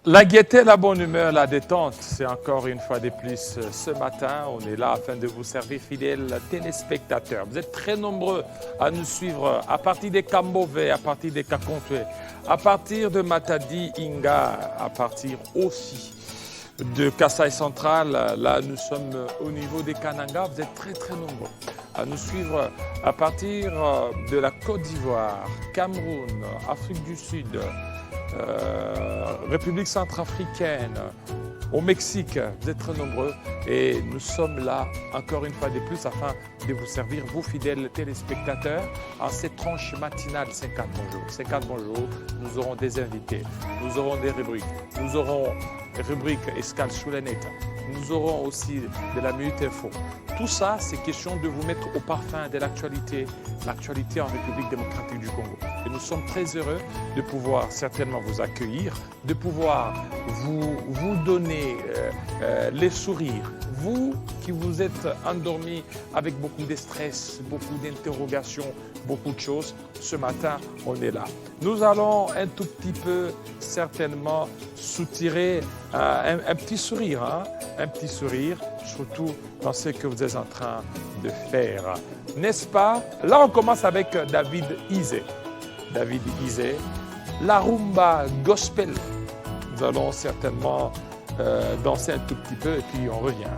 La gaieté, la bonne humeur, la détente, c'est encore une fois de plus ce matin. On est là afin de vous servir, fidèles téléspectateurs. Vous êtes très nombreux à nous suivre à partir des Cambové, à partir des Kakontoué, à partir de Matadi, Inga, à partir aussi de Kasaï Central. Là, nous sommes au niveau des Kananga. Vous êtes très très nombreux à nous suivre à partir de la Côte d'Ivoire, Cameroun, Afrique du Sud, République centrafricaine, au Mexique. Vous êtes très nombreux et nous sommes là encore une fois de plus afin de vous servir, vous fidèles téléspectateurs, en cette tranche matinale 50 bonjours. 50 bonjours, nous aurons des invités, nous aurons des rubriques, nous aurons des rubriques escale sous la nette, nous aurons aussi de la Minute Info. Tout ça, c'est question de vous mettre au parfum de l'actualité en République démocratique du Congo. Et nous sommes très heureux de pouvoir certainement vous accueillir, de pouvoir vous donner les sourires. Vous qui vous êtes endormis avec beaucoup de stress, beaucoup d'interrogations, beaucoup de choses, ce matin, on est là. Nous allons un tout petit peu certainement soutirer un petit sourire, un petit sourire, surtout dans ce que vous êtes en train de faire. N'est-ce pas? Là, on commence avec David Isé. David Isé, la rumba gospel. Nous allons certainement danser un tout petit peu et puis on revient.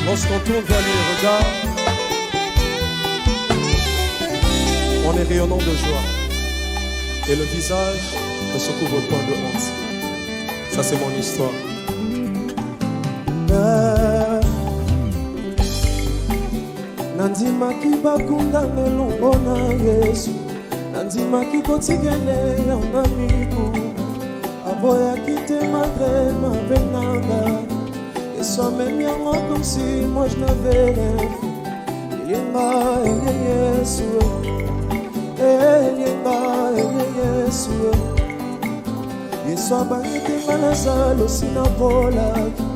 Lorsqu'on tourne vers les regards, on est rayonnant de joie. Et le visage ne se couvre pas de honte. Ça, c'est mon histoire. Nandimaki bakunda melongo na Yesu, nandimaki kotikele na miku, aboyaki te malgré ma venanga. Et soit même yango comme si moi je n'avais rien fait. Yenga Yesu, yenga Yesu. Yesu abani te malazalo aussi na volaki.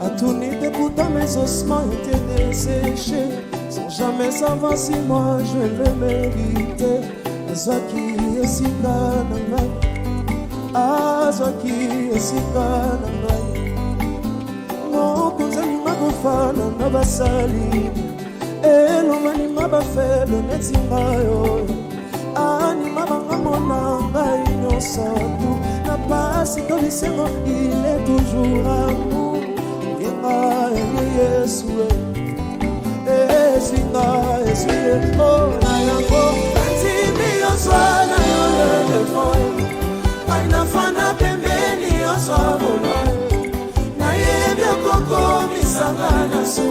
Atuni te pourtant mes ossements étaient desséchés. Sans jamais savoir si moi je le méritais. Azaki esika na ngai, azaki esika na ngai. Mokonzani magofana na basali, elomani mabafelo neti ngayo. Anima banga mona ngai nyonso. Na pasi to lisengo, il est toujours amour. Yenga Yesu, Esinga Yesu, oh na yango. Tantimi yoswa na yo le foi, aina fana pembeni yoswa bona. Na yebyo koko misanga na so,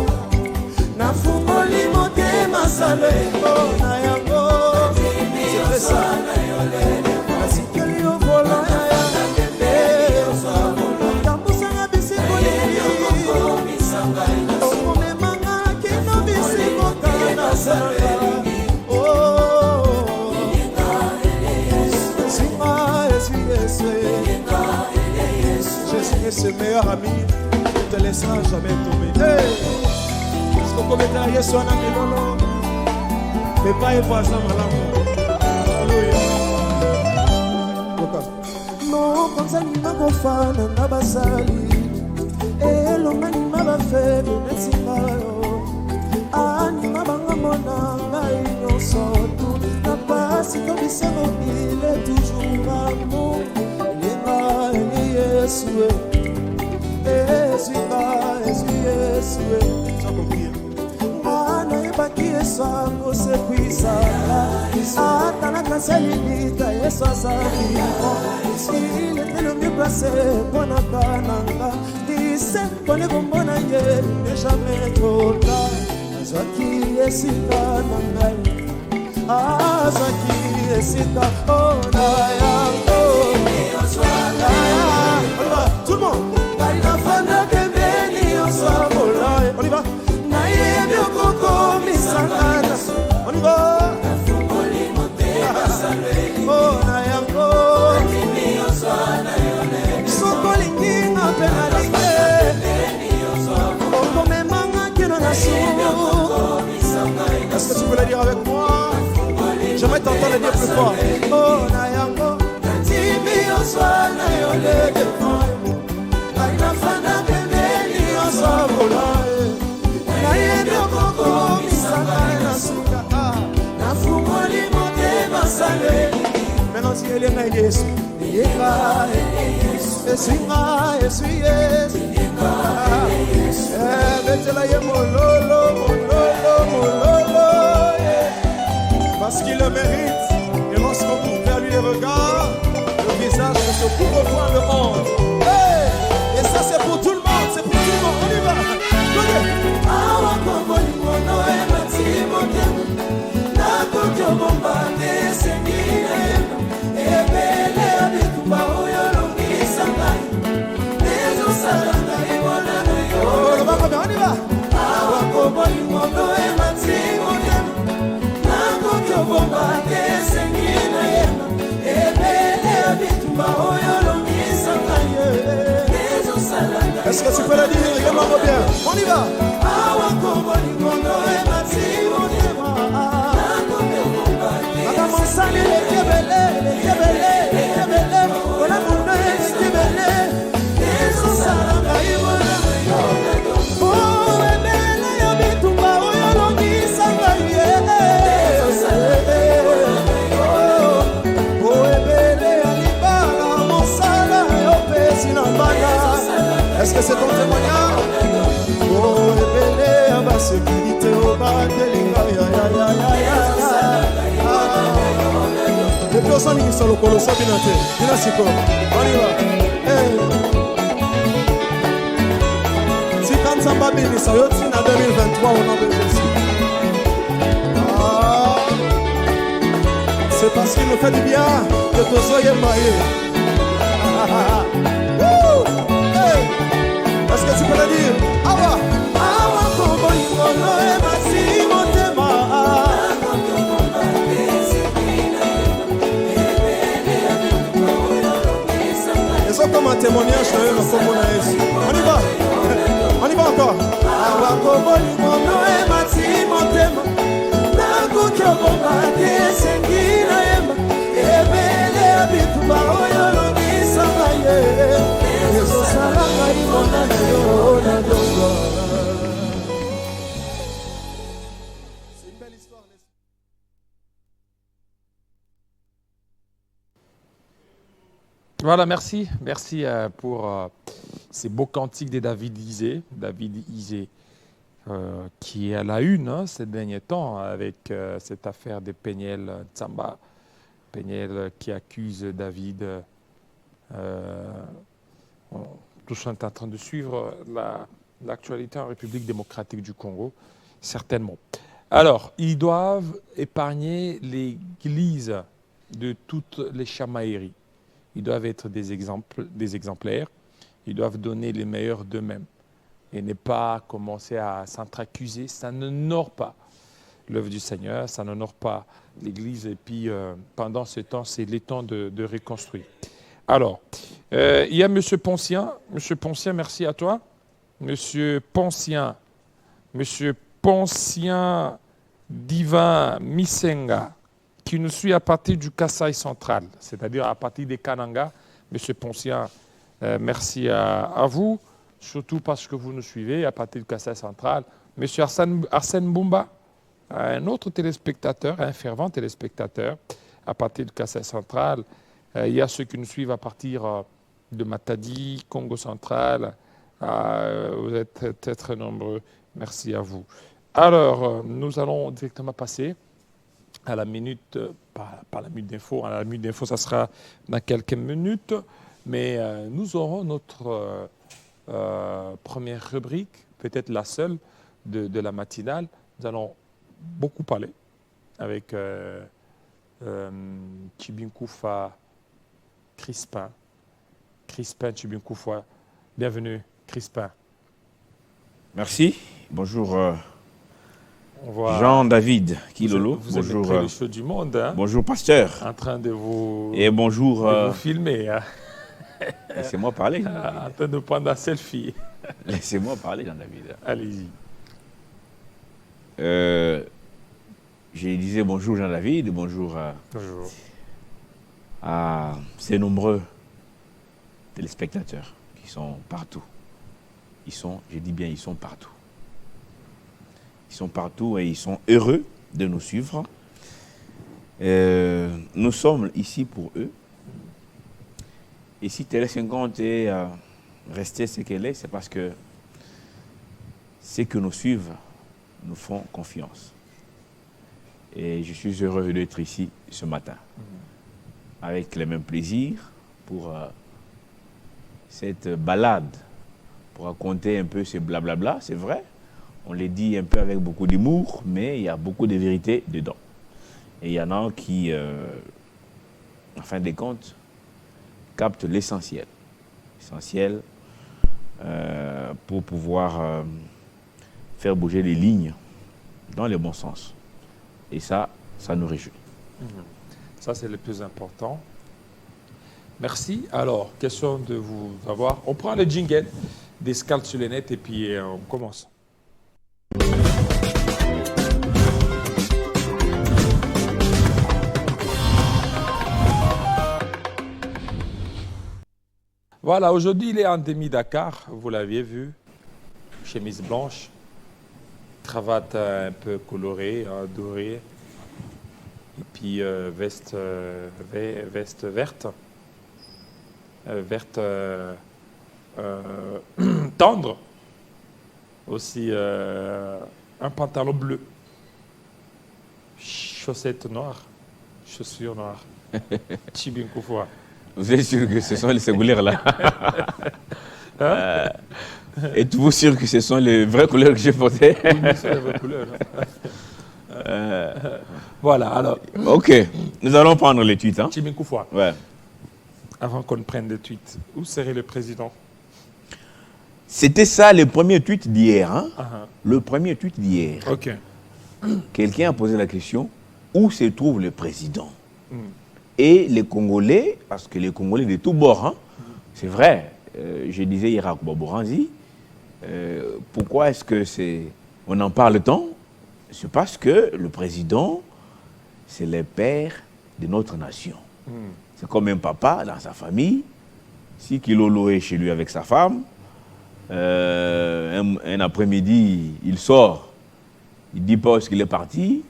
na fungoli motema sale, oh na yango. Tantimi yoswa na yo le foi, asikeli yo vola na ya pembe yoswa bona. Tambusanga bisiko yebyo koko misanga na so. Jésus est ce meilleur ami, ne te laissera jamais tomber. Est-ce qu'on peut mettre Yesu na milolo? Mais pas et pas ça malamu. Alléluia. Non, comme ça ni ma gofana na basali. Elomani mabafelo nesingayo. Anima banga mona ngai nyonso. Na pasi to bisengo, il est toujours amour. Yenga Yesu, Yesu. Ana ebaki esango se kuisa. Atana Salilita et Sazali. Il était le mieux placé pour Nakananga. Il sait qu'on est bon à yé, n'est jamais trop tard. Azaki et Sika Nangai. Azaki et Sika. Oh, Nayango. Tout le monde. On y va. On y va. Oh, Nayango. Sokolingi na penalite. Oko memanga kino na su. Est-ce que tu peux le dire avec moi? J'aimerais t'entendre le dire plus fort. Oh, Nayango. Timi oswa na yole de moi. Aina fana pembeni oswa bola. Na yebe koko misanga na suka. Na fumoli motema sale. Maintenant si elle est là Yesu. Yeka esinga Yesu Yesu. Betela ye mololo. Parce qu'il le mérite. Et lorsqu'on tourne vers lui les regards, le visage ne se couvre point de honte. Hey! Et ça c'est pour tout le monde, c'est pour tout le monde. On y va. On y va. Est-ce que tu peux le dire? Regarde-moi bien. On y va. Est-ce que c'est ton témoignage? Oh, ébélé, à ma sécurité, au bas de l'Inga, et puis on s'en est sur le colosso, bien noté. Bien assis, on y va. Si quand ça va bien, ça y est, en 2023, on en veut aussi. C'est parce qu'il nous fait du bien que tu sois marié. Est-ce que tu peux le dire? Awa, awa, kobo ikono e masi motema. Et ça comme un témoignage quand même comme on a ici. On y va encore. Awa, kobo ikono e masi motema. Naku kyobo mate sengina ema. Ebele abitumba oyolo nisamaye. C'est une belle histoire. Voilà, merci. Merci pour ces beaux cantiques de David Isé. David Isé, qui est à la une ces derniers temps avec cette affaire de Peniel Tsamba. Peniel qui accuse David. Tous sont en train de suivre l'actualité en République démocratique du Congo, certainement. Alors, ils doivent épargner l'Église de toutes les chamailleries. Ils doivent être des exemplaires. Ils doivent donner les meilleurs d'eux-mêmes et ne pas commencer à s'entre-accuser. Ça n'honore pas l'œuvre du Seigneur, ça n'honore pas l'Église. Et puis, pendant ce temps, c'est le temps de reconstruire. Alors, il y a M. Poncien. M. Poncien, merci à toi. M. Poncien Divin Misenga, qui nous suit à partir du Kasaï central, c'est-à-dire à partir des Kananga. M. Poncien, merci à vous, surtout parce que vous nous suivez à partir du Kasaï central. M. Arsène Boumba, un autre téléspectateur, un fervent téléspectateur, à partir du Kasaï central. Il y a ceux qui nous suivent à partir de Matadi, Congo central. Vous êtes très, très nombreux. Merci à vous. Alors, nous allons directement passer à la minute, pas la minute d'info, à la minute d'info, ça sera dans quelques minutes, mais nous aurons notre première rubrique, peut-être la seule de la matinale. Nous allons beaucoup parler avec Chibinkoufa Crispin. Crispin Chibinkoufa. Bienvenue, Crispin. Merci. Bonjour On voit Jean-David Kilolo. Vous Bonjour. êtes le show du monde, hein, Bonjour pasteur. en train de vous, Et bonjour. de vous filmer, hein, Laissez-moi parler. en train de prendre un selfie. Laissez-moi parler, Jean-David. Allez-y. Je disais bonjour Jean-David, bonjour Bonjour. à ces nombreux téléspectateurs qui sont partout. Je dis bien, ils sont partout. Ils sont partout et ils sont heureux de nous suivre. Nous sommes ici pour eux. Et si Télé 50 est restée ce qu'elle est, c'est parce que ceux qui nous suivent nous font confiance. Et je suis heureux d'être ici ce matin, avec le même plaisir pour cette balade, pour raconter un peu ce blablabla, c'est vrai. On les dit un peu avec beaucoup d'humour, mais il y a beaucoup de vérité dedans. Et il y en a qui, en fin de compte, captent l'essentiel. L'essentiel pour pouvoir faire bouger les lignes dans le bon sens. Et ça nous réjouit. Ça, c'est le plus important. Merci. Alors, question de vous avoir. On prend le jingle des scalps sur les nets et puis on commence. Voilà, aujourd'hui, il est en demi-Dakar. Vous l'aviez vu. Chemise blanche. Cravate un peu colorée, dorée. Et puis veste verte. Verte tendre. Aussi un pantalon bleu. Chaussettes noires. Chaussures noires. Chibinkoufa. Vous êtes sûr que ce sont les secondaires là? Êtes-vous sûr que ce sont les vraies couleurs que j'ai portées? Oui, mais c'est la vraie couleur. Voilà, alors. Ok, nous allons prendre les tweets. Hein? Chibinkoufa, Ouais. avant qu'on prenne le tweet, où serait le président? C'était ça le premier tweet d'hier. Hein? Ah, Le premier tweet d'hier. ok. Quelqu'un a posé la question, où se trouve le président? Et les Congolais, parce que les Congolais de tous bords, hein, c'est vrai, je disais hier à Boboranzi, pourquoi est-ce que on en parle tant? C'est parce que le président, c'est le père de notre nation. C'est comme un papa dans sa famille. Si Kilolo est chez lui avec sa femme, un après-midi, il sort, il ne dit pas où est-ce qu'il est parti,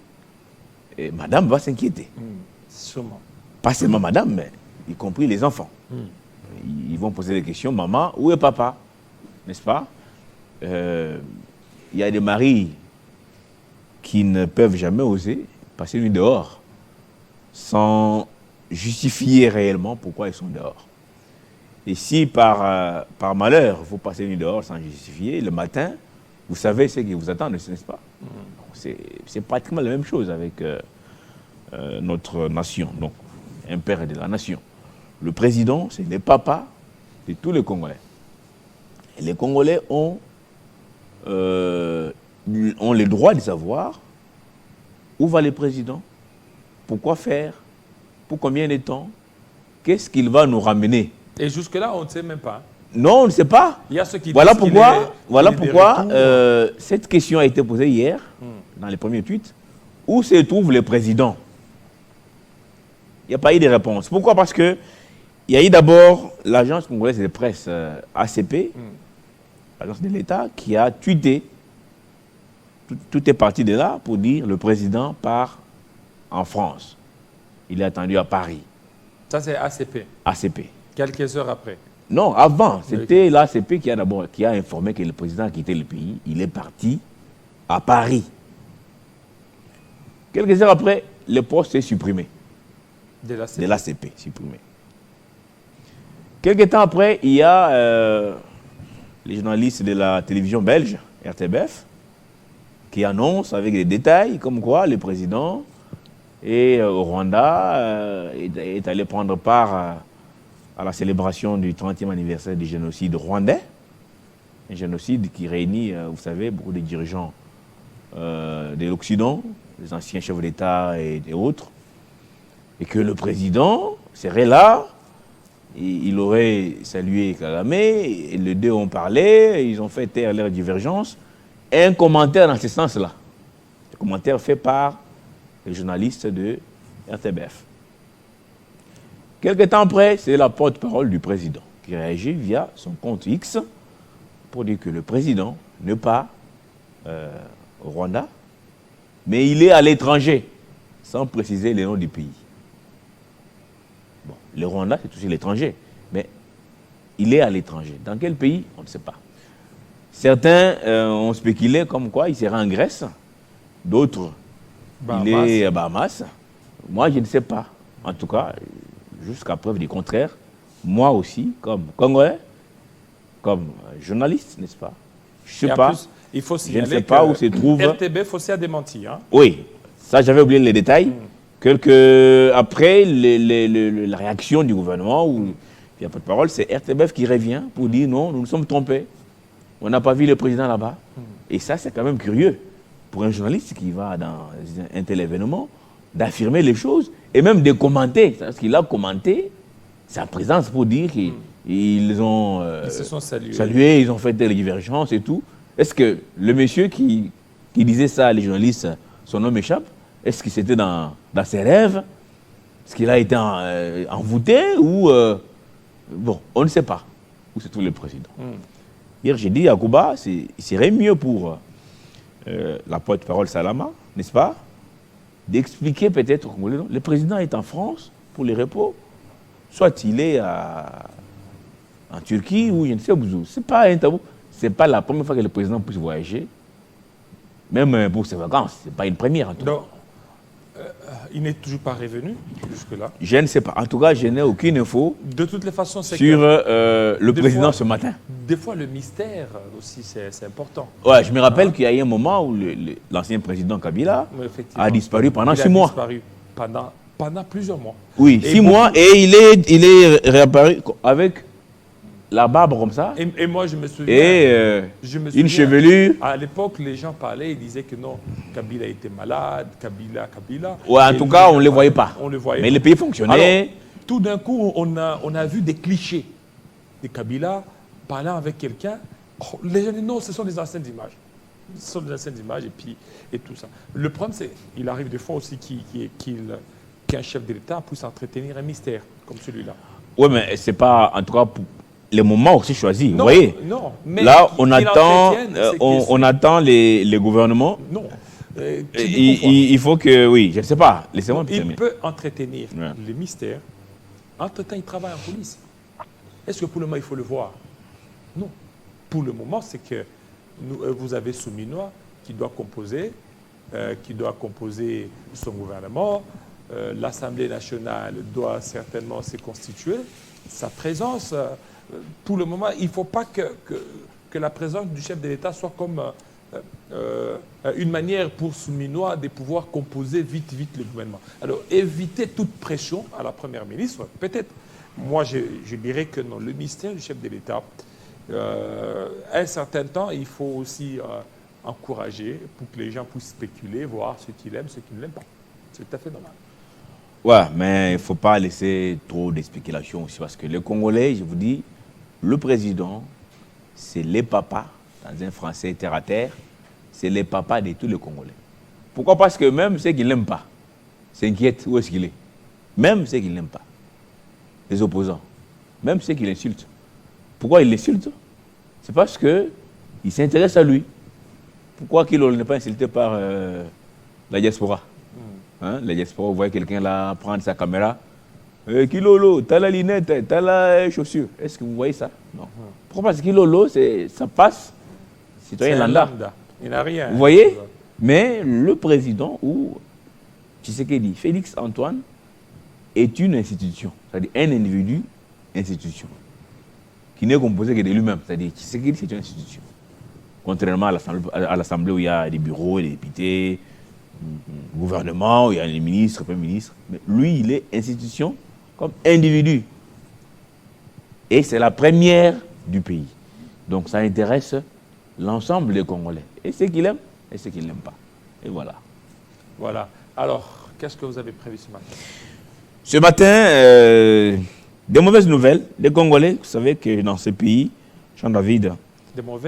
et madame va s'inquiéter. Sûrement. Pas seulement madame, mais y compris les enfants. Ils vont poser des questions, maman, où est papa? N'est-ce pas? Il y a des maris qui ne peuvent jamais oser passer une nuit dehors sans justifier réellement pourquoi ils sont dehors. Et si par malheur, vous passez une nuit dehors sans justifier, le matin, vous savez ce qui vous attend, n'est-ce pas? C'est pratiquement la même chose avec notre nation. Donc, un père de la nation. Le président, c'est le papa de tous les Congolais. Et les Congolais ont le droit de savoir où va le président, pourquoi faire, pour combien de temps, qu'est-ce qu'il va nous ramener. Et jusque-là, on ne sait même pas. Non, on ne sait pas. Il y a ceux qui Voilà disent qu'il pourquoi, est- qu'il est de retour. cette question a été posée hier, dans les premiers tweets. Où se trouve le président? Il n'y a pas eu de réponse. Pourquoi? Parce que il y a eu d'abord l'agence congolaise de presse ACP, l'agence de l'État, qui a tweeté. Tout est parti de là pour dire le président part en France. Il est attendu à Paris. Ça, c'est ACP. ACP. Quelques heures après. Non, avant, c'était l'ACP qui a informé que le président a quitté le pays. Il est parti à Paris. Quelques heures après, le poste est supprimé. De la De l'ACP, supprimé. Quelques temps après, il y a les journalistes de la télévision belge, RTBF, qui annoncent avec des détails comme quoi le président au Rwanda est allé prendre part à la célébration du 30e anniversaire du génocide rwandais. Un génocide qui réunit, vous savez, beaucoup de dirigeants de l'Occident, les anciens chefs d'État et autres. Et que le président serait là, il aurait salué Kagame, et les deux ont parlé, ils ont fait taire leur divergence. Et un commentaire dans ce sens-là. Un commentaire fait par les journalistes de RTBF. Quelque temps après, c'est la porte-parole du président qui réagit via son compte X pour dire que le président n'est pas au Rwanda, mais il est à l'étranger, sans préciser les noms du pays. Bon, le Rwanda, c'est aussi l'étranger, mais il est à l'étranger. Dans quel pays? On ne sait pas. Certains ont spéculé comme quoi il serait en Grèce, d'autres, il est à Bahamas. Moi, je ne sais pas. En tout cas, jusqu'à preuve du contraire, moi aussi, comme Congolais, comme journaliste, n'est-ce pas? Je ne sais pas. Plus, il faut je ne sais pas où se trouve. RTBF aussi a démenti. Hein? Oui, ça j'avais oublié les détails. Après la réaction du gouvernement, où il n'y a pas de parole, c'est RTBF qui revient pour dire non, nous nous sommes trompés. On n'a pas vu le président là-bas. Et ça, c'est quand même curieux pour un journaliste qui va dans un tel événement, d'affirmer les choses et même de commenter. Parce qu'il a commenté sa présence pour dire qu'ils ont ils se sont salués, ils ont fait des divergences et tout. Est-ce que le monsieur qui disait ça à les journalistes, son nom m'échappe, est-ce que c'était dans ses rêves? Est-ce qu'il a été envoûté ou... bon, on ne sait pas où se trouve le président. Hier, j'ai dit à Kuba, il serait mieux pour la porte-parole Salama, n'est-ce pas, d'expliquer peut-être au Congolais, le président est en France pour les repos, soit il est en Turquie ou je ne sais où. Ce n'est pas un tabou. Ce n'est pas la première fois que le président puisse voyager, même pour ses vacances. Ce n'est pas une première en tout cas. Il n'est toujours pas revenu jusque-là. Je ne sais pas. En tout cas, je n'ai aucune info de toutes les façons, c'est sur le président ce matin. Des fois, le mystère aussi, c'est important. Ouais, je me rappelle qu'il y a eu un moment où l'ancien président Kabila a disparu pendant 6 mois. Il a disparu pendant plusieurs mois. Oui, 6 mois, et il est réapparu avec la barbe comme ça. Et moi, je me souviens. Et une chevelure. À l'époque, les gens parlaient, ils disaient que non, Kabila était malade, Kabila. Ouais, en tout cas, on ne les voyait pas. On le voyait mais pas. le pays fonctionnait. Alors, tout d'un coup, on a vu des clichés de Kabila parlant avec quelqu'un. Oh, les gens disent non, ce sont des anciennes images. Ce sont des anciennes images et tout ça. Le problème, c'est qu'il arrive des fois aussi qu'un chef de l'État puisse entretenir un mystère comme celui-là. Oui, mais c'est pas, en tout cas, pour les moments aussi choisis. Non, vous voyez, non, mais là, on attend les gouvernements. Non. Il faut que, oui, je ne sais pas, laissez-moi il peut entretenir les mystères. Entre-temps, il travaille en police. Est-ce que pour le moment, il faut le voir? Non. Pour le moment, c'est que vous avez Souminois qui doit composer son gouvernement. L'Assemblée nationale doit certainement se constituer. Sa présence, pour le moment, il ne faut pas que la présence du chef de l'État soit comme une manière pour Souminois de pouvoir composer vite le gouvernement. Alors, éviter toute pression à la Première ministre, peut-être. Moi, je dirais que non, le mystère du chef de l'État, un certain temps, il faut aussi encourager pour que les gens puissent spéculer, voir ce qu'il aime, ce qu'il n'aime pas. C'est tout à fait normal. Ouais, mais il ne faut pas laisser trop de spéculation aussi, parce que les Congolais, je vous dis, le président, c'est les papas, dans un français terre à terre, c'est les papas de tous les Congolais. Pourquoi? Parce que même ceux qui ne l'aiment pas s'inquiètent où est-ce qu'il est. Même ceux qui ne l'aiment pas. Les opposants. Même ceux qui l'insultent. Pourquoi ils l'insultent? C'est parce qu'ils s'intéressent à lui. Pourquoi qu'il n'est pas insulté par la diaspora? Hein? La diaspora, vous voyez quelqu'un là prendre sa caméra. Kilolo, t'as la lunette, t'as la chaussure. Est-ce que vous voyez ça? Non. Pourquoi? Parce que Kilolo, ça passe. Citoyen lambda. Il n'a rien. Vous voyez? Mais le président ou Tshisekedi, Félix Antoine est une institution, c'est-à-dire un individu, institution, qui n'est composé que de lui-même, c'est-à-dire Tshisekedi, c'est une institution. Contrairement à l'Assemblée où il y a des bureaux, des députés, gouvernement, où il y a les ministres, premier ministre. Mais lui, il est institution comme individu. Et c'est la première du pays. Donc ça intéresse l'ensemble des Congolais. Et ce qu'il aime, et ce qu'il n'aime pas. Et voilà. Voilà. Alors, qu'est-ce que vous avez prévu ce matin? Ce matin, des mauvaises nouvelles. Les Congolais, vous savez que dans ce pays, Jean-David,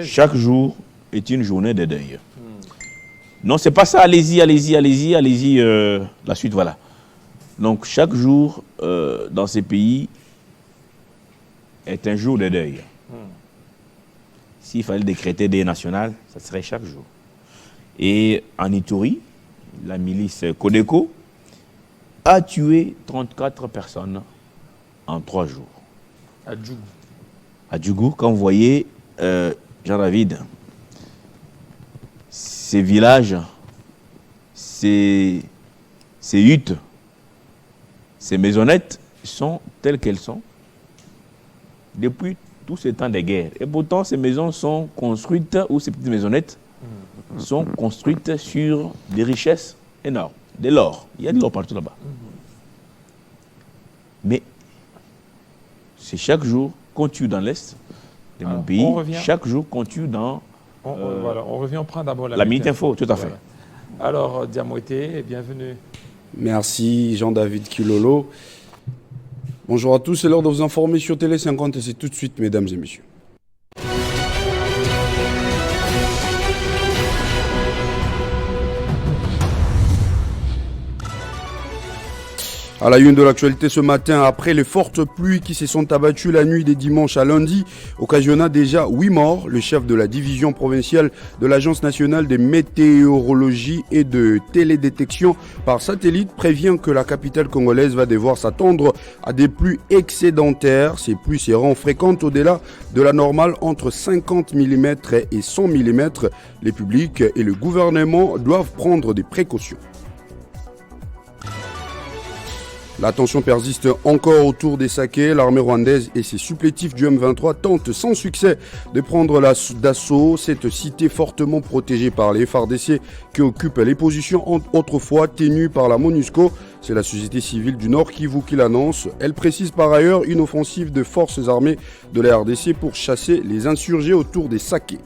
chaque jour est une journée de deuil. Non, c'est pas ça. Allez-y, la suite, voilà. Donc, chaque jour dans ces pays est un jour de deuil. S'il fallait décréter des nationales, ça serait chaque jour. Et en Ituri, la milice Codeco a tué 34 personnes en 3 jours. À Djougou. À Djougou, quand vous voyez Jean-David, ces villages, ces huttes, ces maisonnettes sont telles qu'elles sont depuis tout ce temps de guerre. Et pourtant, ces maisons sont construites, ou ces petites maisonnettes sont construites sur des richesses énormes, de l'or. Il y a de l'or partout là-bas. Mais c'est chaque jour qu'on tue dans l'Est de mon pays, chaque jour qu'on tue dans... on revient, on prend d'abord la Minute Info, tout à fait. Alors, Diamoité, bienvenue. Merci Jean-David Kilolo. Bonjour à tous, c'est l'heure de vous informer sur Télé 50 et c'est tout de suite, mesdames et messieurs. À la une de l'actualité ce matin, après les fortes pluies qui se sont abattues la nuit des dimanche à lundi, occasionnant déjà 8 morts, le chef de la division provinciale de l'Agence nationale de météorologie et de télédétection par satellite prévient que la capitale congolaise va devoir s'attendre à des pluies excédentaires. Ces pluies seront fréquentes au-delà de la normale entre 50 mm et 100 mm. Les publics et le gouvernement doivent prendre des précautions. La tension persiste encore autour des Saké. L'armée rwandaise et ses supplétifs du M23 tentent sans succès de prendre d'assaut cette cité fortement protégée par les FARDC qui occupent les positions autrefois tenues par la MONUSCO. C'est la société civile du Nord Kivu qui l'annonce. Elle précise par ailleurs une offensive de forces armées de la RDC pour chasser les insurgés autour des Saké.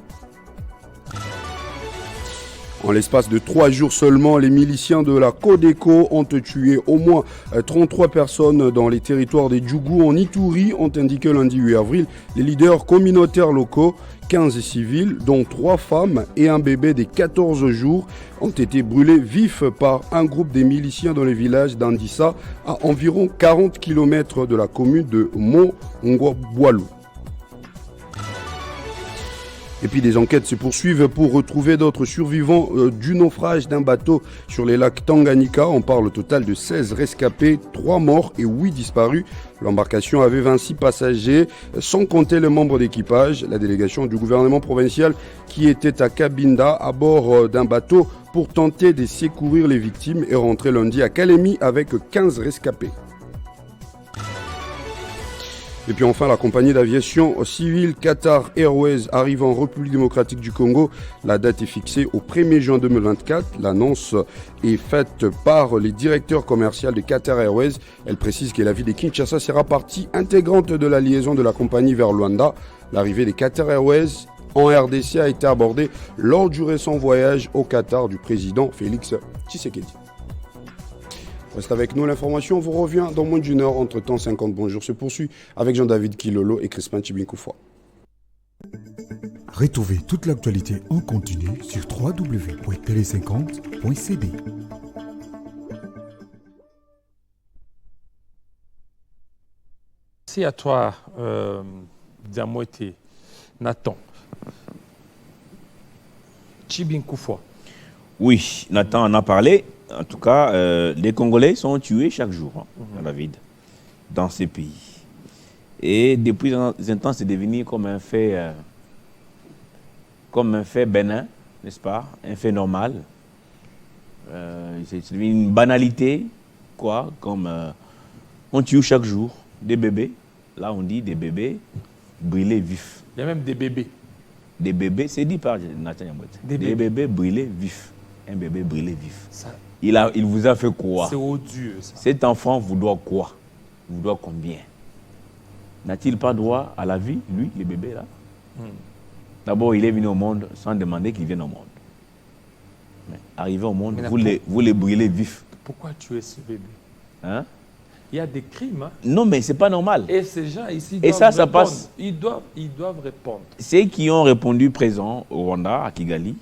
En l'espace de 3 jours seulement, les miliciens de la Codeco ont tué au moins 33 personnes dans les territoires des Djougou en Ituri, ont indiqué lundi 8 avril les leaders communautaires locaux. 15 civils, dont 3 femmes et un bébé de 14 jours, ont été brûlés vifs par un groupe des miliciens dans le village d'Andissa, à environ 40 km de la commune de Mont-Ngwa-Boalou. Et puis des enquêtes se poursuivent pour retrouver d'autres survivants du naufrage d'un bateau sur les lacs Tanganyika. On parle au total de 16 rescapés, 3 morts et 8 disparus. L'embarcation avait 26 passagers, sans compter les membres d'équipage. La délégation du gouvernement provincial qui était à Cabinda à bord d'un bateau pour tenter de secourir les victimes est rentrée lundi à Kalemi avec 15 rescapés. Et puis enfin, la compagnie d'aviation civile Qatar Airways arrive en République démocratique du Congo. La date est fixée au 1er juin 2024. L'annonce est faite par les directeurs commerciaux de Qatar Airways. Elle précise que la ville de Kinshasa sera partie intégrante de la liaison de la compagnie vers Luanda. L'arrivée de Qatar Airways en RDC a été abordée lors du récent voyage au Qatar du président Félix Tshisekedi. Reste avec nous, l'information vous revient dans moins d'une heure. Entre temps, 50 bonjours se poursuit avec Jean-David Kilolo et Crispin Chibinkoufoua. Retrouvez toute l'actualité en continu sur www.tele50.cd. Merci à toi, Diamoité, Nathan. Chibinkoufoua. Oui, Nathan en a parlé. En tout cas, les Congolais sont tués chaque jour, David, dans ces pays. Et depuis un temps, c'est devenu comme un fait bénin, n'est-ce pas? Un fait normal. C'est une banalité, quoi, comme on tue chaque jour des bébés. Là, on dit des bébés brûlés vifs. Il y a même des bébés. Des bébés, c'est dit par Nathan Yambote. Des bébés brûlés vifs. Un bébé brûlé vif. Ça, il vous a fait quoi? c'est odieux, ça. Cet enfant vous doit quoi? Vous doit combien? N'a-t-il pas droit à la vie, lui, le bébé là? D'abord, il est venu au monde sans demander qu'il vienne au monde. Mais arrivé au monde, vous les brûlez vifs. Pourquoi tuer ce bébé? Hein? Il y a des crimes. Hein? Non, mais c'est pas normal. Et ces gens ici Et doivent ça répondre. passe. Ils doivent répondre. Ceux qui ont répondu présent au Rwanda, à Kigali,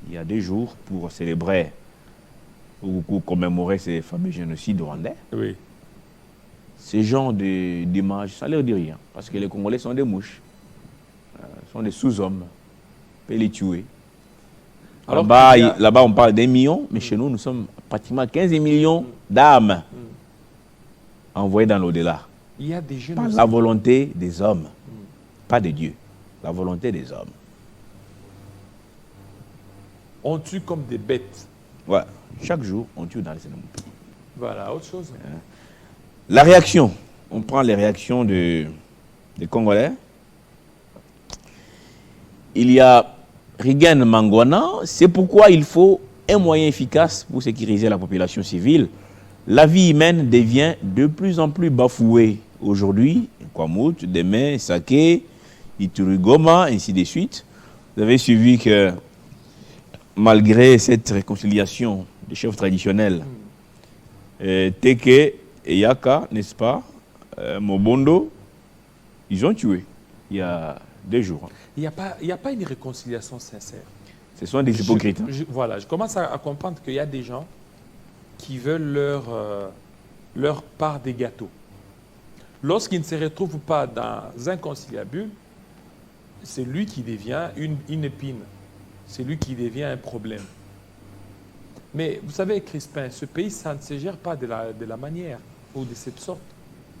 il y a 2 jours, pour célébrer ou pour commémorer ces fameux génocides rwandais, Oui. ces genres d'images, ça ne leur dit rien. Parce que les Congolais sont des mouches, sont des sous-hommes. On peut les tuer. Alors Là-bas, on parle des millions, mais chez nous, nous sommes pratiquement 15 millions d'âmes envoyées dans l'au-delà. Il y a des jeunes Par aussi. la volonté des hommes, pas de Dieu. La volonté des hommes. On tue comme des bêtes. Ouais. Chaque jour, on tue dans les animaux. Voilà, autre chose. La réaction, on prend les réactions des Congolais. Il y a Rigan Mangwana, c'est pourquoi il faut un moyen efficace pour sécuriser la population civile. La vie humaine devient de plus en plus bafouée. Aujourd'hui, Kwamut, demain, Sake, Iturugoma, ainsi de suite. Vous avez suivi que malgré cette réconciliation des chefs traditionnels, Teke et Yaka, n'est-ce pas, Mobondo, ils ont tué il y a 2 jours. Il n'y a pas une réconciliation sincère. Ce sont des hypocrites. Voilà, je commence à comprendre qu'il y a des gens qui veulent leur part des gâteaux. Lorsqu'ils ne se retrouvent pas dans un conciliabule, c'est lui qui devient une épine. C'est lui qui devient un problème. Mais vous savez, Crispin, ce pays, ça ne se gère pas de la manière ou de cette sorte.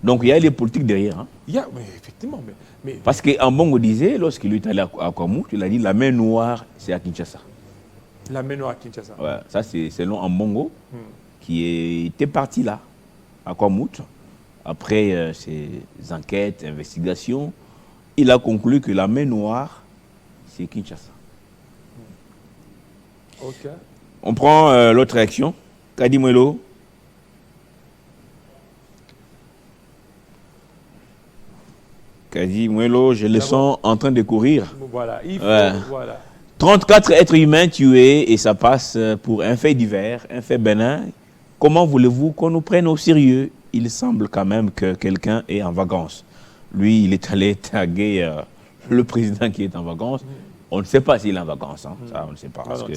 Donc il y a les politiques derrière. Hein? Il y a, mais effectivement, mais Parce qu'en Bongo disait, lorsqu'il est allé à Kwamut, il a dit la main noire, c'est à Kinshasa. la meno à Kinshasa. Ouais, ça, c'est selon Ambongo, qui était parti là, à Kwamut. Après ces enquêtes, investigations, il a conclu que la main noire, c'est Kinshasa. Ok. On prend l'autre réaction. Kadi Mwelo. Kadi Mwelo, je le sens en train de courir. Voilà, il faut, voilà. 34 êtres humains tués et ça passe pour un fait divers, un fait bénin. Comment voulez-vous qu'on nous prenne au sérieux? Il semble quand même que quelqu'un est en vacances. Lui, il est allé taguer le président qui est en vacances. On ne sait pas s'il est en vacances. Hein. Ça, on ne sait pas. Parce que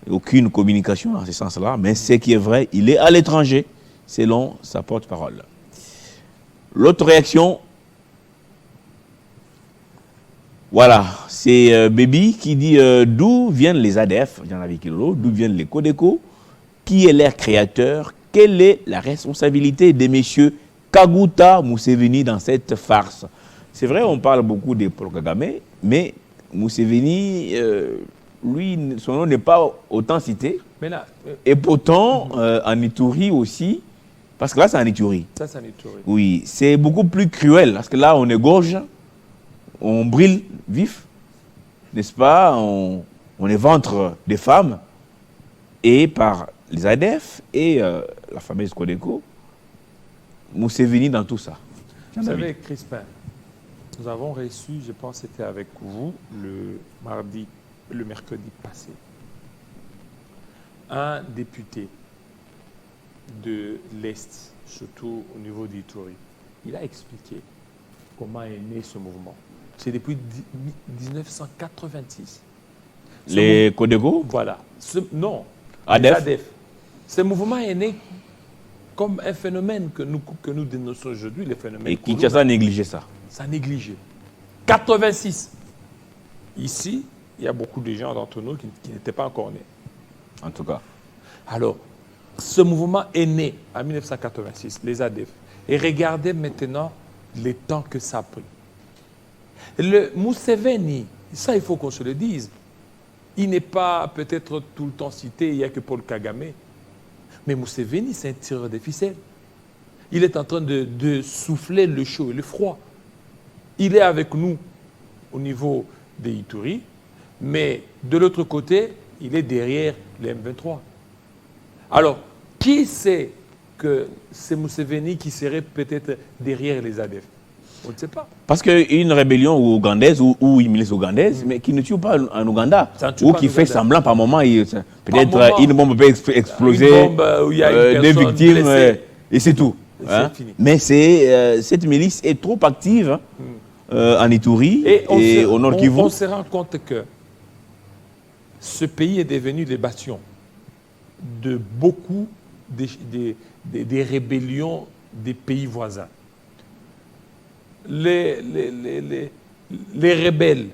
aucune communication dans ce sens-là. Mais ce qui est vrai, il est à l'étranger, selon sa porte-parole. L'autre réaction, voilà, c'est Baby qui dit d'où viennent les ADF, d'où viennent les Codeco, qui est leur créateur, quelle est la responsabilité des messieurs Kaguta Museveni dans cette farce. C'est vrai, on parle beaucoup de Paul Kagame, mais Museveni, lui, son nom n'est pas autant cité. Mais là, et pourtant, en Ituri aussi, parce que là, c'est en Ituri. Ça, c'est en Ituri. Oui, c'est beaucoup plus cruel, parce que là, on égorge, on brûle vif, n'est-ce pas? On éventre des femmes, et par les ADF et la fameuse Codeco, Museveni dans tout ça. Vous savez, Crispin, nous avons reçu, je pense que c'était avec vous, le mercredi passé, un député de l'Est, surtout au niveau d'Ituri. Il a expliqué comment est né ce mouvement. C'est depuis 1986. Les Codeco? Voilà. Non. ADF. ADF. Ce mouvement est né comme un phénomène que nous dénonçons aujourd'hui, les phénomènes. Et Kinshasa a négligé ça. Ça a négligé. 86. Ici, il y a beaucoup de gens d'entre nous qui n'étaient pas encore nés. En tout cas. Alors, ce mouvement est né en 1986, les ADF. Et regardez maintenant les temps que ça a pris. Le Museveni, ça il faut qu'on se le dise, il n'est pas peut-être tout le temps cité, il n'y a que Paul Kagame, Mais Museveni, c'est un tireur de ficelle. Il est en train de souffler le chaud et le froid. Il est avec nous au niveau des Ituri, mais de l'autre côté, il est derrière les M23. Alors, qui sait que c'est Museveni qui serait peut-être derrière les ADF? On ne sait pas. Parce qu'une rébellion ougandaise ou une milice ougandaise, mais qui ne tue pas en Ouganda, ou qui fait semblant par moment, peut-être une bombe peut exploser, une bombe où il y a une des personne victimes, blessée. et c'est tout. Hein? Fini. Mais cette milice est trop active en Ituri et au Nord Kivu. On se rend compte que ce pays est devenu le bastion de beaucoup des rébellions des pays voisins. Les rebelles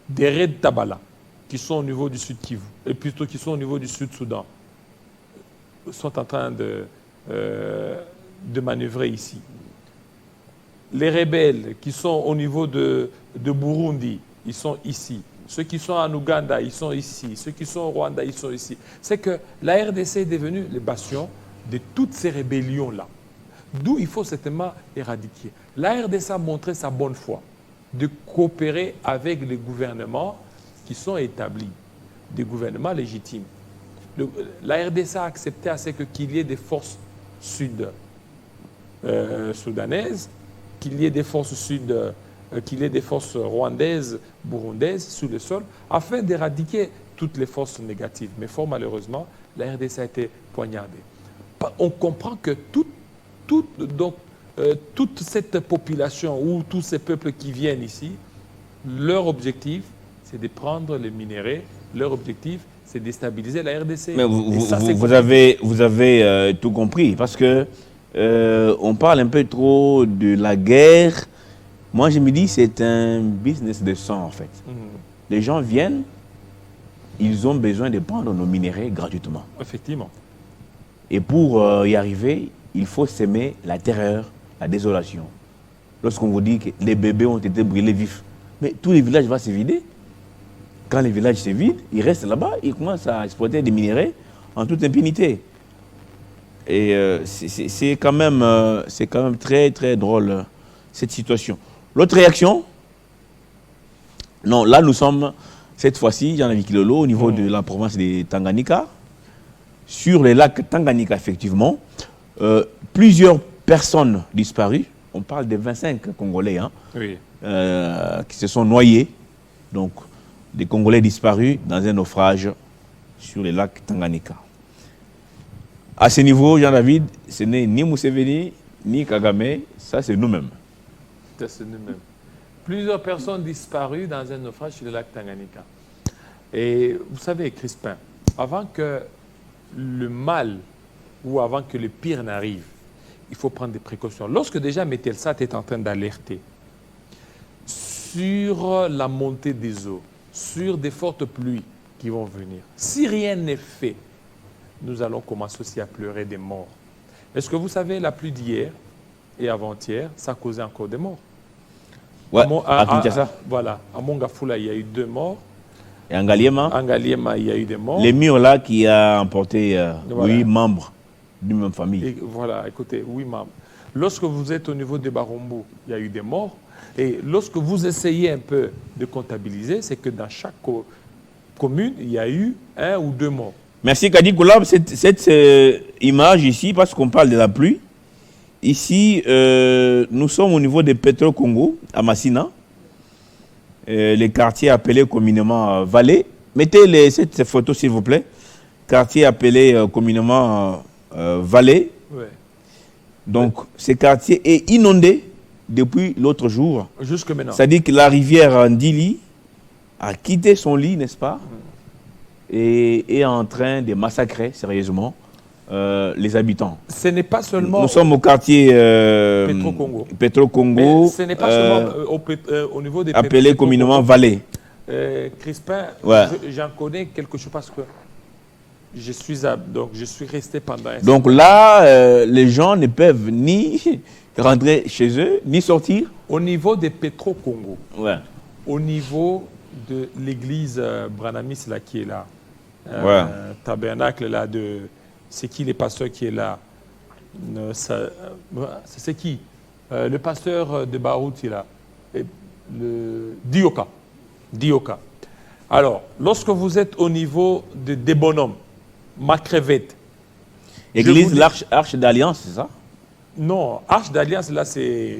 des Red Tabala, qui sont au niveau du Sud Kivu, et plutôt qui sont au niveau du Sud Soudan, sont en train de manœuvrer ici. Les rebelles qui sont au niveau de Burundi, ils sont ici. Ceux qui sont en Ouganda, ils sont ici. Ceux qui sont au Rwanda, ils sont ici. C'est que la RDC est devenue le bastion de toutes ces rébellions-là. D'où il faut certainement éradiquer. La RDC a montré sa bonne foi de coopérer avec les gouvernements qui sont établis, des gouvernements légitimes. La RDC a accepté à ce qu'il y ait des forces sud-soudanaises, qu'il y ait des forces qu'il y ait des forces rwandaises, burundaises sur le sol, afin d'éradiquer toutes les forces négatives. Mais fort malheureusement, la RDC a été poignardée. On comprend que toute cette population ou tous ces peuples qui viennent ici, leur objectif, c'est de prendre les minéraux, leur objectif, c'est de déstabiliser la RDC. Mais vous avez tout compris, parce que on parle un peu trop de la guerre. Moi, je me dis c'est un business de sang, en fait. Les gens viennent, ils ont besoin de prendre nos minéraux gratuitement. Effectivement. Et pour y arriver, il faut semer la terreur, la désolation. Lorsqu'on vous dit que les bébés ont été brûlés vifs, mais tous les villages vont se vider. Quand les villages se vident, ils restent là-bas, ils commencent à exploiter des minéraux en toute impunité. Et c'est quand même très, très drôle, cette situation. L'autre réaction, non, là nous sommes, cette fois-ci, Jean-David Kilolo, au niveau de la province de Tanganyika, sur les lacs Tanganyika, effectivement, plusieurs personnes disparues, on parle de 25 Congolais, hein, Oui. qui se sont noyés, donc des Congolais disparus dans un naufrage sur les lacs Tanganyika. À ce niveau, Jean-David, ce n'est ni Museveni, ni Kagame, ça c'est nous-mêmes. C'est nous-mêmes. Plusieurs personnes disparues dans un naufrage sur le lac Tanganyika. Et vous savez, Crispin, avant que le mal ou avant que le pire n'arrive, il faut prendre des précautions. Lorsque déjà Metelsat est en train d'alerter sur la montée des eaux, sur des fortes pluies qui vont venir, si rien n'est fait, nous allons commencer aussi à pleurer des morts. Est-ce que vous savez, la pluie d'hier et avant-hier, ça a causé encore des morts? Ouais, à Kinshasa. Voilà. À Mongafula, il y a eu 2 morts. Et en Ngaliema, En Ngaliema, il y a eu des morts. les murs là qui a emporté Voilà. 8 membres d'une même famille. Et voilà, écoutez, 8 membres. Lorsque vous êtes au niveau de Barombo, il y a eu des morts. Et lorsque vous essayez un peu de comptabiliser, c'est que dans chaque commune, il y a eu 1 ou 2 morts. Merci Kadi Koulab, cette image ici, parce qu'on parle de la pluie. Ici, nous sommes au niveau de Petro Congo, à Massina, les quartiers appelés communément Vallée. Mettez cette photo s'il vous plaît. Quartier appelé communément Vallée. Ouais. Donc, ce quartier est inondé depuis l'autre jour. Jusque maintenant. C'est-à-dire que la rivière Ndili a quitté son lit, n'est-ce pas, et est en train de massacrer sérieusement les habitants. Ce n'est pas seulement Nous sommes au quartier Petro-Congo. Petro-Congo, Mais ce n'est pas seulement au niveau des appelé Petro-Congo. communément Vallée. Crispin, Ouais. j'en connais quelque chose parce que je suis resté pendant un Donc là, les gens ne peuvent ni rentrer chez eux, ni sortir. Au niveau des Petro-Congo, Ouais. au niveau de l'église Branamis là, qui est là, Ouais. tabernacle là C'est qui les pasteurs qui est là? C'est qui? Le pasteur de Barout, là. Le Dioka. Dioka. Alors, lorsque vous êtes au niveau des bonhommes, ma crevette. Église l'Arche d'Alliance, c'est ça? Non, Arche d'Alliance, là, c'est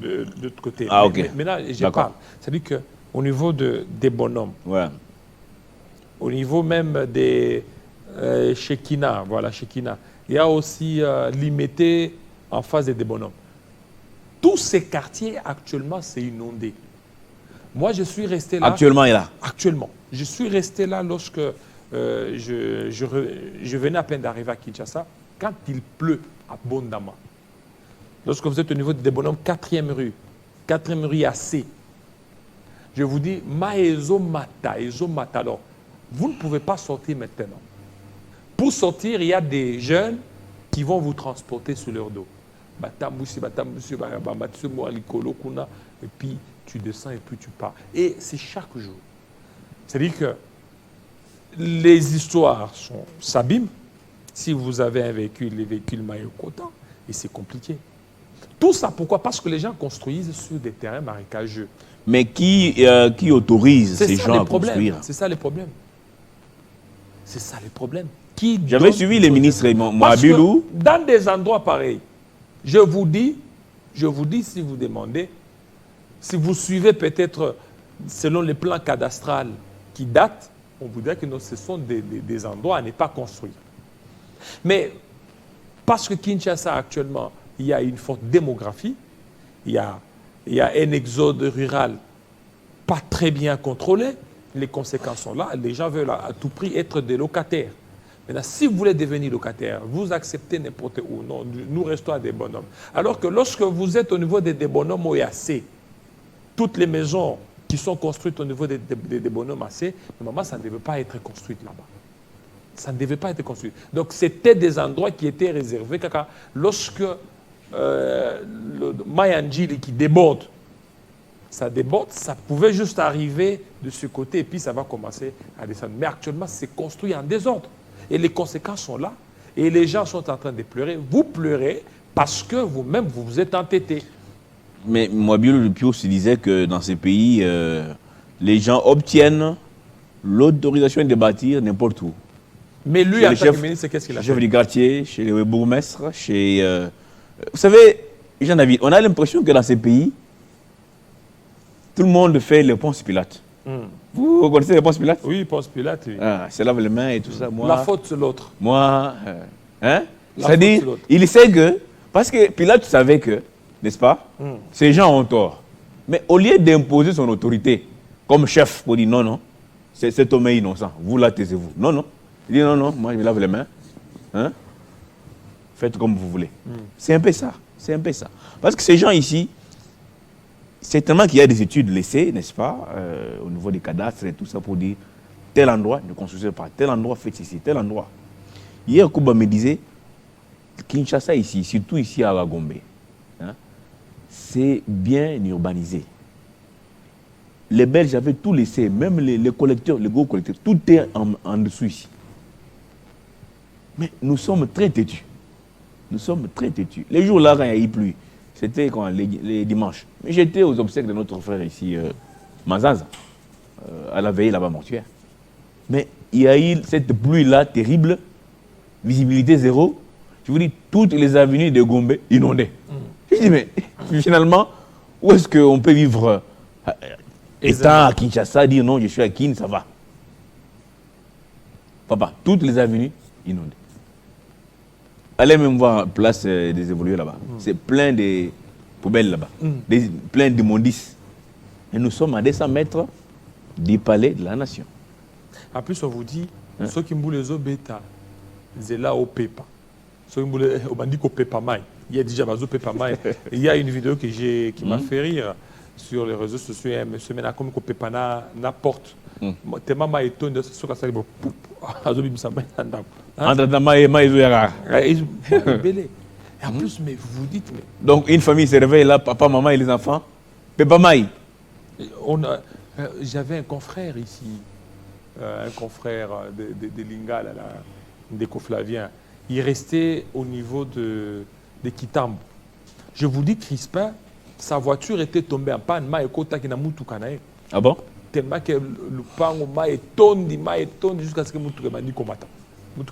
de l'autre côté. Ah, ok. Mais là, je parle. C'est-à-dire qu'au niveau des bonhommes, Ouais. au niveau même des Shekinah, voilà, Shekinah, il y a aussi Limité en face des bonhommes. Tous ces quartiers, actuellement, c'est inondé. Moi, je suis resté là. Actuellement, il est là. Actuellement. Je suis resté là lorsque je venais à peine d'arriver à Kinshasa, quand il pleut abondamment. Lorsque vous êtes au niveau des bonhommes, 4e rue AC, je vous dis, Ezo Mata. Alors, vous ne pouvez pas sortir maintenant. Pour sortir, il y a des jeunes qui vont vous transporter sur leur dos. Et puis tu descends et puis tu pars. Et c'est chaque jour. C'est-à-dire que les histoires s'abîment. Si vous avez un véhicule, les véhicules Mayokota, et c'est compliqué. Tout ça, pourquoi? Parce que les gens construisent sur des terrains marécageux. Mais qui autorise ces gens à construire? C'est ça les problèmes. C'est ça les problèmes. J'avais suivi les ministres Moabilou. Dans des endroits pareils, je vous dis, si vous demandez, si vous suivez peut-être selon les plans cadastrales qui datent, on vous dirait que non, ce sont des endroits à ne pas construire. Mais parce que Kinshasa actuellement, il y a une forte démographie, il y a un exode rural pas très bien contrôlé, les conséquences sont là, les gens veulent à tout prix être des locataires. Maintenant, si vous voulez devenir locataire, vous acceptez n'importe où. Non, nous restons à des bonhommes. Alors que lorsque vous êtes au niveau des bonhommes OAC, toutes les maisons qui sont construites au niveau des bonhommes AC, normalement, ça ne devait pas être construit là-bas. Ça ne devait pas être construit. Donc, c'était des endroits qui étaient réservés. Lorsque le Mayanjili qui déborde, ça pouvait juste arriver de ce côté et puis ça va commencer à descendre. Mais actuellement, c'est construit en désordre. Et les conséquences sont là. Et les gens sont en train de pleurer. Vous pleurez parce que vous-même, vous vous êtes entêtés. Mais Moabilou Pio se disait que dans ces pays, les gens obtiennent l'autorisation de bâtir n'importe où. Mais lui, en tant que ministre, qu'est-ce qu'il a fait? Chef du quartier, chez les bourgmestres, chez... Vous savez, Jean-David, on a l'impression que dans ces pays, tout le monde fait le Ponce Pilate. Vous connaissez le Ponce Pilate? Oui, Ponce Pilate, oui. Ah, se lave les mains et tout ça. Moi, la faute, c'est l'autre. Moi, c'est-à-dire, il sait que... Parce que Pilate savait que, n'est-ce pas, ces gens ont tort. Mais au lieu d'imposer son autorité comme chef pour dire non, non, cet homme est innocent, vous là, taisez-vous. Non, non. Il dit non, non, moi je me lave les mains. Hein? Faites comme vous voulez. C'est un peu ça. C'est un peu ça. Parce que ces gens ici, c'est tellement qu'il y a des études laissées, n'est-ce pas, au niveau des cadastres et tout ça pour dire tel endroit ne construisez pas, tel endroit faites ici, tel endroit. Hier, Kouba me disait Kinshasa ici, surtout ici à Gombe, hein, c'est bien urbanisé. Les Belges avaient tout laissé, même les collecteurs, les gros collecteurs, tout est en dessous ici. Mais nous sommes très têtus. Nous sommes très têtus. Les jours là, quand il y a eu pluie, c'était quand les dimanches. Mais j'étais aux obsèques de notre frère ici, Mazaza, à la veille là-bas mortuaire. Mais il y a eu cette pluie-là terrible, visibilité zéro. Je vous dis, toutes les avenues de Gombe inondées. Je dis, mais finalement, où est-ce qu'on peut vivre étant à Kinshasa, dire non, je suis à Kin, ça va. Papa, toutes les avenues inondées. Allez même voir place des évolués là-bas. C'est plein de poubelles là-bas. Plein d'immondices. Et nous sommes à 200 mètres du palais de la nation. En plus, on vous dit, ceux qui me les bêta, c'est là au PEPA. Ceux qui me disent au PEPA maï. Il y a déjà au PEPA maï. Il y a une vidéo qui m'a fait rire sur les réseaux sociaux. Monsieur Mena comme au PEPA na porte. Tellement m'a étonné de ce que ça dit. Entre Tama et Maïzouyara. Et en plus, mais vous vous dites... Mais... Donc une famille se réveille là, papa, maman et les enfants. Pépa Maï. J'avais un confrère ici, un confrère de Lingala, Ndeko Flavien. il restait au niveau de Kitambo. Je vous dis, Crispin, sa voiture était tombée en panne. Ah bon? Tellement que le pango est tondi jusqu'à ce que Moutouk m'a combattant. Vous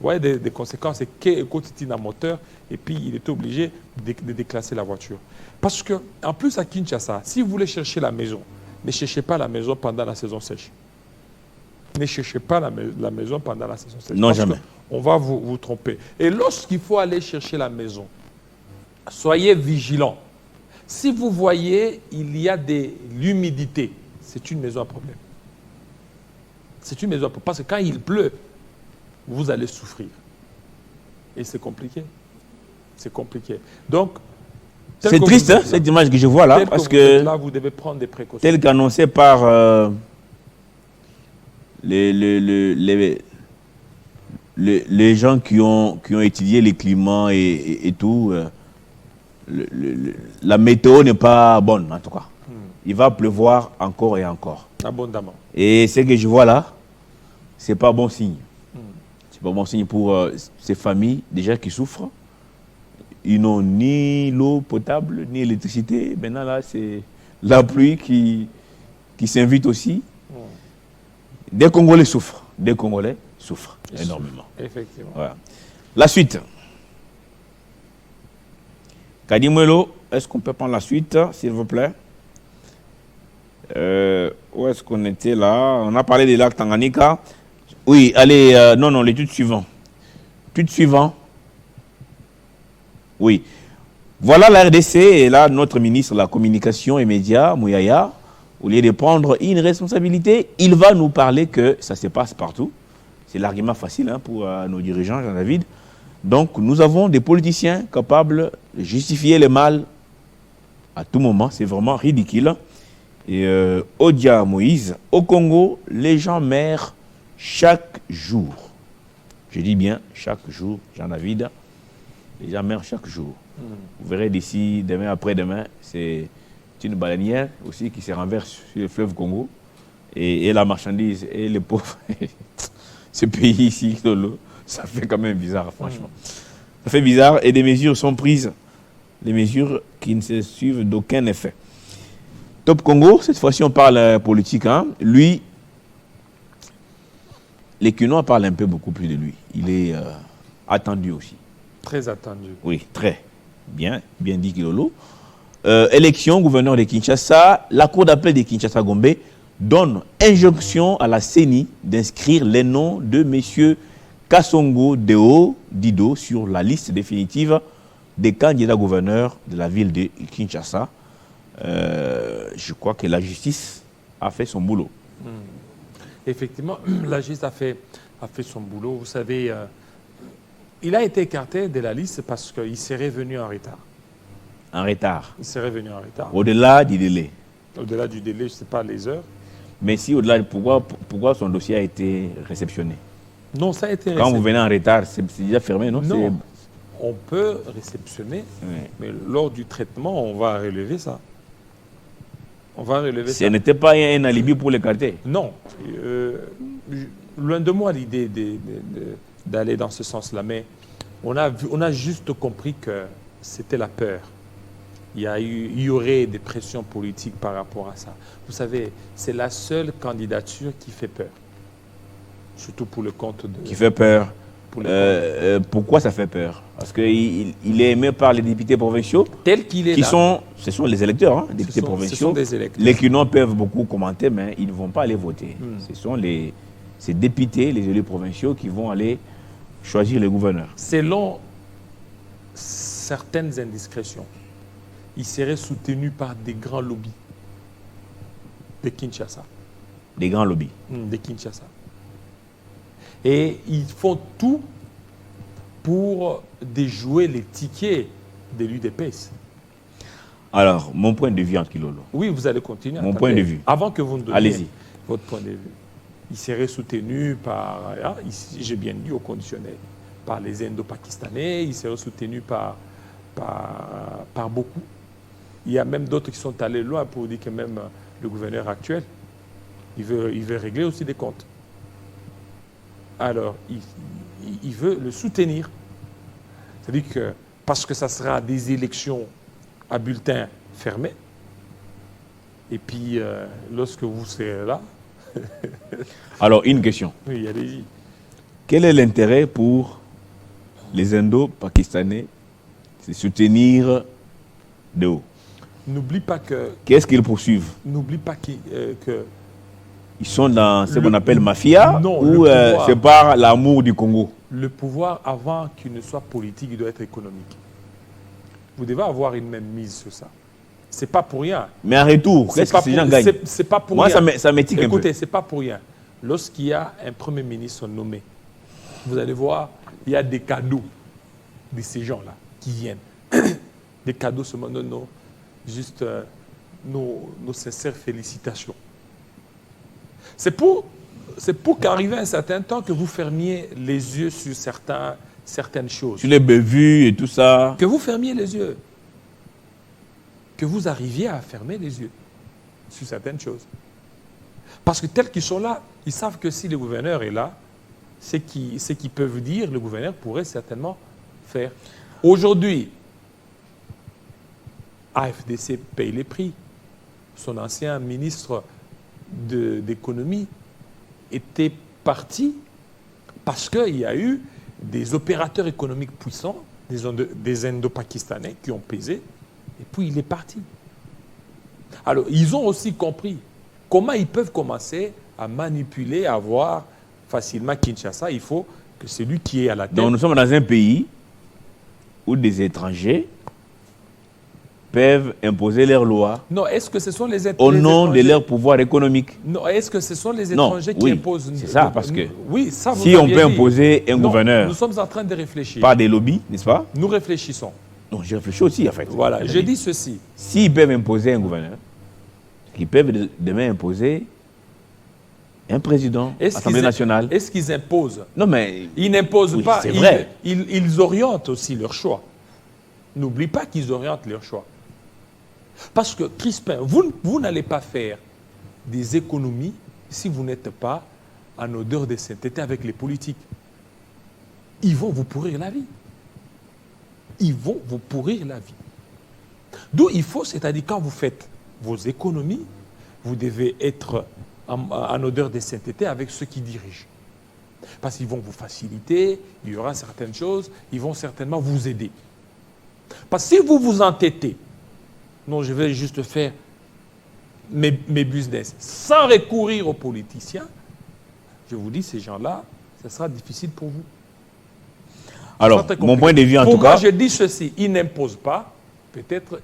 voyez des conséquences, c'est qu'il y a un moteur et puis il était obligé de déclasser la voiture. Parce que, en plus à Kinshasa, si vous voulez chercher la maison, ne cherchez pas la maison pendant la saison sèche. Ne cherchez pas la maison pendant la saison sèche. Non, jamais. On va vous tromper. Et lorsqu'il faut aller chercher la maison, soyez vigilants. Si vous voyez, il y a de l'humidité, c'est une maison à problème. C'est une maison à problème. Parce que quand il pleut, vous allez souffrir. Et c'est compliqué. C'est compliqué. Donc, c'est triste, hein, cette image que je vois là, parce que là, vous devez prendre des précautions. Tel qu'annoncé par les gens qui ont étudié les climats et tout, la météo n'est pas bonne en tout cas. Il va pleuvoir encore et encore. Abondamment. Et ce que je vois là, c'est pas bon signe. C'est pas bon signe pour ces familles déjà qui souffrent. Ils n'ont ni l'eau potable, ni l'électricité. Maintenant là, c'est la pluie qui s'invite aussi. Des Congolais souffrent. Des Congolais souffrent énormément. Effectivement. Voilà. La suite. Kadimwelo, est-ce qu'on peut prendre la suite, s'il vous plaît? Où est-ce qu'on était là? On a parlé des lacs Tanganyika. Oui, allez, non, l'étude suivante. Étude suivante. Oui. Voilà la RDC et là, notre ministre de la Communication et Médias, Mouyaya, au lieu de prendre une responsabilité, il va nous parler que ça se passe partout. C'est l'argument facile hein, pour nos dirigeants, Jean-David. Donc, nous avons des politiciens capables de justifier le mal à tout moment. C'est vraiment ridicule. Et Odia Moïse, au Congo, les gens meurent chaque jour. Je dis bien chaque jour, Jean-David. Les gens meurent chaque jour. Vous verrez d'ici, demain, après-demain, c'est une baleinière aussi qui se renverse sur le fleuve Congo. Et la marchandise et les pauvres. Ce pays ici, ça fait quand même bizarre, franchement. Ça fait bizarre et des mesures sont prises. Des mesures qui ne se suivent d'aucun effet. Top Congo, cette fois-ci on parle politique. Hein. Lui, les Quinois parlent un peu beaucoup plus de lui. Il est attendu aussi. Très attendu. Oui, très. Bien dit Kilolo. Élection, gouverneur de Kinshasa, la cour d'appel de Kinshasa-Gombe donne injonction à la CENI d'inscrire les noms de M. Kassongo Deo Dido sur la liste définitive des candidats gouverneurs de la ville de Kinshasa. Je crois que la justice a fait son boulot. Effectivement, la justice a fait son boulot. Vous savez, il a été écarté de la liste parce qu'il serait venu en retard. En retard. Il serait venu en retard. Au-delà du délai. Au-delà du délai, je ne sais pas les heures. Mais si au-delà, pourquoi son dossier a été réceptionné? Non, ça a été réceptionné. Quand vous venez en retard, c'est déjà fermé, non? Non, on peut réceptionner, mais lors du traitement, on va relever ça. On va relever ça. Ce n'était pas un alibi pour l'écarter? Non. Loin de moi l'idée d'aller dans ce sens-là, mais on a juste compris que c'était la peur. Il y aurait des pressions politiques par rapport à ça. Vous savez, c'est la seule candidature qui fait peur. Surtout pour le compte de... Qui fait peur. Pourquoi ça fait peur? Parce qu'il est aimé par les députés provinciaux. Tel qu'il est qui là. Ce sont les électeurs, hein, députés provinciaux. Ce sont des électeurs. Les Quinois peuvent beaucoup commenter, mais ils ne vont pas aller voter. Ce sont ces députés, les élus provinciaux qui vont aller choisir les gouverneurs. Selon certaines indiscrétions, il serait soutenu par des grands lobbies de Kinshasa. Des grands lobbies. De Kinshasa. Et ils font tout pour déjouer les tickets de l'UDPS. Alors, mon point de vue en Kilolo. Oui, vous allez continuer. Mon point de vue. Avant que vous ne donniez votre point de vue. Il serait soutenu par, j'ai bien dit au conditionnel, par les Indo-Pakistanais, il serait soutenu par beaucoup. Il y a même d'autres qui sont allés loin pour dire que même le gouverneur actuel, il veut régler aussi des comptes. Alors, il veut le soutenir. C'est-à-dire que, parce que ça sera des élections à bulletin fermé, et puis lorsque vous serez là, Alors, une question. oui, allez-y. Quel est l'intérêt pour les Indo-Pakistanais de soutenir de haut? N'oublie pas que, Qu'est-ce qu'ils poursuivent? que Ils sont dans ce qu'on Le- appelle mafia non, ou le pouvoir. c'est par l'amour du Congo? le pouvoir, avant qu'il ne soit politique, il doit être économique. Vous devez avoir une même mise sur ça. C'est pas pour rien. Mais en retour, C'est qu'est-ce pas que ces pour- gens gagnent? c'est pas pour Moi, rien. ça m'étique un peu. Écoutez, c'est pas pour rien. Lorsqu'il y a un premier ministre nommé, vous allez voir, il y a des cadeaux de ces gens-là qui viennent. Des cadeaux seulement, non, juste nos sincères félicitations. C'est pour qu'arrivé à un certain temps que vous fermiez les yeux sur certaines choses. Sur les bévues et tout ça. Que vous fermiez les yeux. Que vous arriviez à fermer les yeux sur certaines choses. Parce que tels qu'ils sont là, ils savent que si le gouverneur est là, ce qu'ils peuvent dire, le gouverneur pourrait certainement faire. Aujourd'hui, AFDC paye les prix. Son ancien ministre d'économie était parti parce qu'il y a eu des opérateurs économiques puissants, des Indo-Pakistanais qui ont pesé, et puis il est parti. Alors, ils ont aussi compris comment ils peuvent commencer à manipuler, à voir facilement Kinshasa. Il faut que celui qui est à la tête... Donc nous sommes dans un pays où des étrangers peuvent imposer leurs lois Non, est-ce que ce sont les au nom de étrangers- leur pouvoir économique. Non, est-ce que ce sont les Non, étrangers qui oui, imposent... c'est ça, parce que oui, ça, vous si on l'aviez peut dit. imposer un Non, gouverneur nous sommes en train de réfléchir. par des lobbies, n'est-ce pas? Nous réfléchissons. Donc je réfléchis aussi en fait. Voilà, je C'est-à-dire, dis ceci. s'ils peuvent imposer un gouverneur, ils peuvent demain imposer un président, Assemblée nationale. Est-ce qu'ils imposent? Non mais Ils n'imposent Oui, pas, c'est vrai. ils orientent aussi leur choix. N'oublie pas qu'ils orientent leur choix. Parce que, Crispin, vous n'allez pas faire des économies si vous n'êtes pas en odeur de sainteté avec les politiques. Ils vont vous pourrir la vie. Ils vont vous pourrir la vie. D'où il faut, c'est-à-dire quand vous faites vos économies, vous devez être en odeur de sainteté avec ceux qui dirigent. Parce qu'ils vont vous faciliter, il y aura certaines choses, ils vont certainement vous aider. Parce que si vous vous entêtez, non, je vais juste faire mes business sans recourir aux politiciens, je vous dis, ces gens-là, ce sera difficile pour vous. alors Ça, très mon compliqué. point de vue en Pour tout moi, cas, je dis ceci, ils n'imposent pas, peut-être